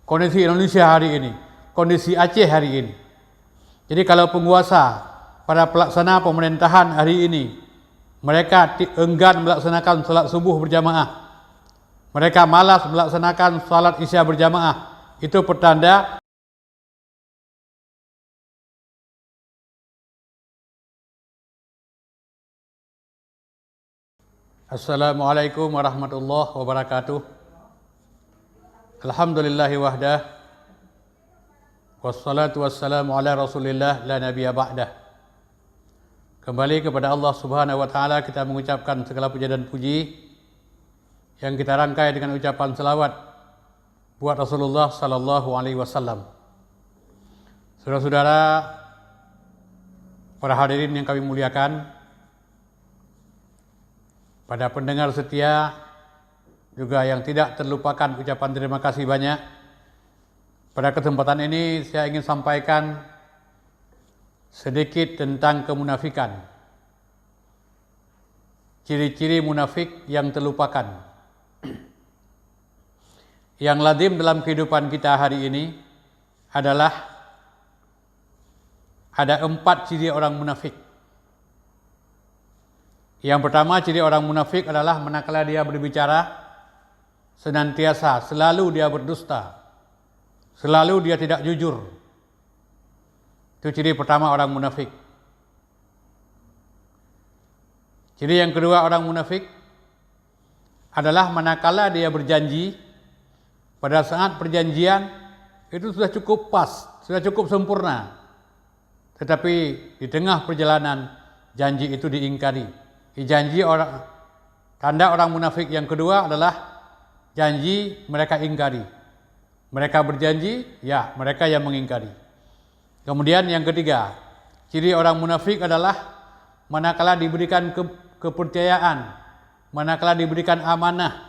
kondisi Indonesia hari ini, kondisi Aceh hari ini. Jadi kalau penguasa, para pelaksana pemerintahan hari ini, mereka enggan melaksanakan salat subuh berjamaah, mereka malas melaksanakan salat isya berjamaah, itu pertanda Assalamualaikum warahmatullahi wabarakatuh. Alhamdulillahi wahdah, wassalatu wassalamu ala rasulillah la nabiyya ba'dah. Kembali kepada Allah subhanahu wa ta'ala kita mengucapkan segala puja dan puji yang kita rangkai dengan ucapan selawat buat Rasulullah sallallahu alaihi wasallam. Saudara-saudara, para hadirin yang kami muliakan, pada pendengar setia juga yang tidak terlupakan ucapan terima kasih banyak. Pada kesempatan ini saya ingin sampaikan sedikit tentang kemunafikan. Ciri-ciri munafik yang terlupakan. Yang lazim dalam kehidupan kita hari ini adalah ada 4 ciri orang munafik. Yang pertama, ciri orang munafik adalah manakala dia berbicara, senantiasa, selalu dia berdusta, selalu dia tidak jujur. Itu ciri pertama orang munafik. Ciri yang kedua orang munafik adalah manakala dia berjanji, pada saat perjanjian itu sudah cukup pas, sudah cukup sempurna, tetapi di tengah perjalanan janji itu diingkari. Janji orang, tanda orang munafik yang kedua adalah janji mereka ingkari. Mereka berjanji, ya mereka yang mengingkari. Kemudian yang ketiga, ciri orang munafik adalah manakala diberikan kepercayaan, manakala diberikan amanah,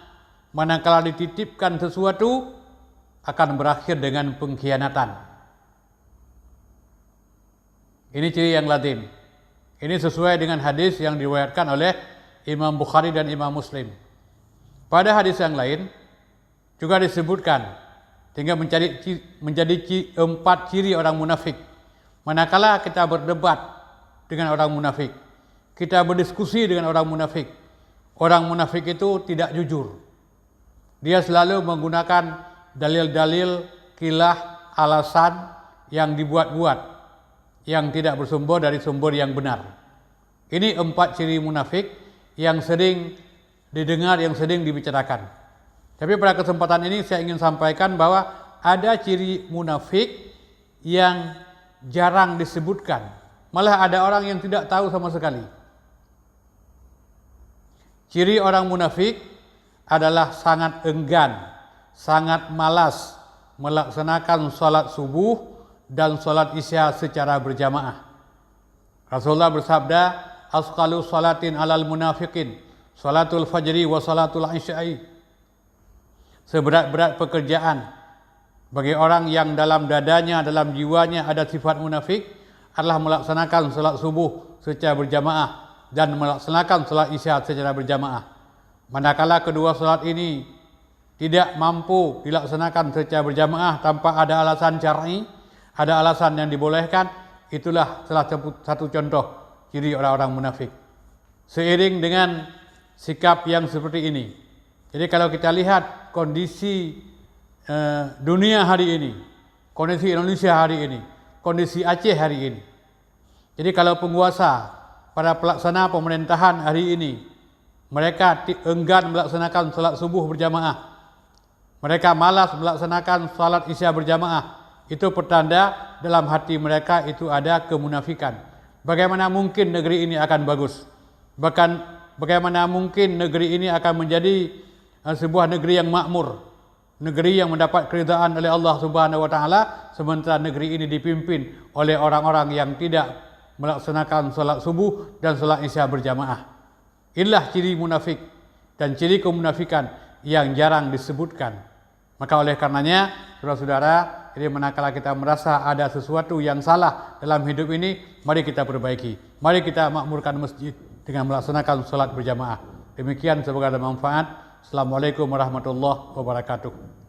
manakala dititipkan sesuatu akan berakhir dengan pengkhianatan. Ini ciri yang lazim. Ini sesuai dengan hadis yang diriwayatkan oleh Imam Bukhari dan Imam Muslim. Pada hadis yang lain juga disebutkan sehingga menjadi 4 ciri orang munafik. Manakala kita berdebat dengan orang munafik, kita berdiskusi dengan orang munafik itu tidak jujur. Dia selalu menggunakan dalil-dalil, kilah, alasan yang dibuat-buat, yang tidak bersumber dari sumber yang benar. Ini 4 ciri munafik yang sering didengar, yang sering dibicarakan. Tapi pada kesempatan ini saya ingin sampaikan bahwa ada ciri munafik yang jarang disebutkan. Malah ada orang yang tidak tahu sama sekali. Ciri orang munafik adalah sangat enggan, sangat malas melaksanakan salat subuh dan salat isya secara berjamaah. Rasulullah bersabda, asqalu salatin alal munafiqin salatul fajri wa salatul isya'i. Seberat-berat pekerjaan bagi orang yang dalam dadanya, dalam jiwanya ada sifat munafik adalah melaksanakan salat subuh secara berjamaah dan melaksanakan salat isya secara berjamaah. Manakala kedua salat ini tidak mampu dilaksanakan secara berjamaah tanpa ada alasan syar'i, ada alasan yang dibolehkan, itulah salah satu contoh ciri orang-orang munafik. Seiring dengan sikap yang seperti ini, jadi kalau kita lihat kondisi dunia hari ini, kondisi Indonesia hari ini, kondisi Aceh hari ini. Jadi kalau penguasa, para pelaksana pemerintahan hari ini, mereka enggan melaksanakan salat subuh berjamaah, mereka malas melaksanakan salat isya berjamaah, itu pertanda dalam hati mereka itu ada kemunafikan. Bagaimana mungkin negeri ini akan bagus? Bahkan bagaimana mungkin negeri ini akan menjadi sebuah negeri yang makmur, negeri yang mendapat keridhaan oleh Allah Subhanahu wa taala, sementara negeri ini dipimpin oleh orang-orang yang tidak melaksanakan salat subuh dan salat isya berjamaah. Inilah ciri munafik dan ciri kemunafikan yang jarang disebutkan. Maka oleh karenanya, saudara-saudara, jadi manakala kita merasa ada sesuatu yang salah dalam hidup ini, mari kita perbaiki. Mari kita makmurkan masjid dengan melaksanakan salat berjamaah. Demikian, semoga ada manfaat. Assalamualaikum warahmatullahi wabarakatuh.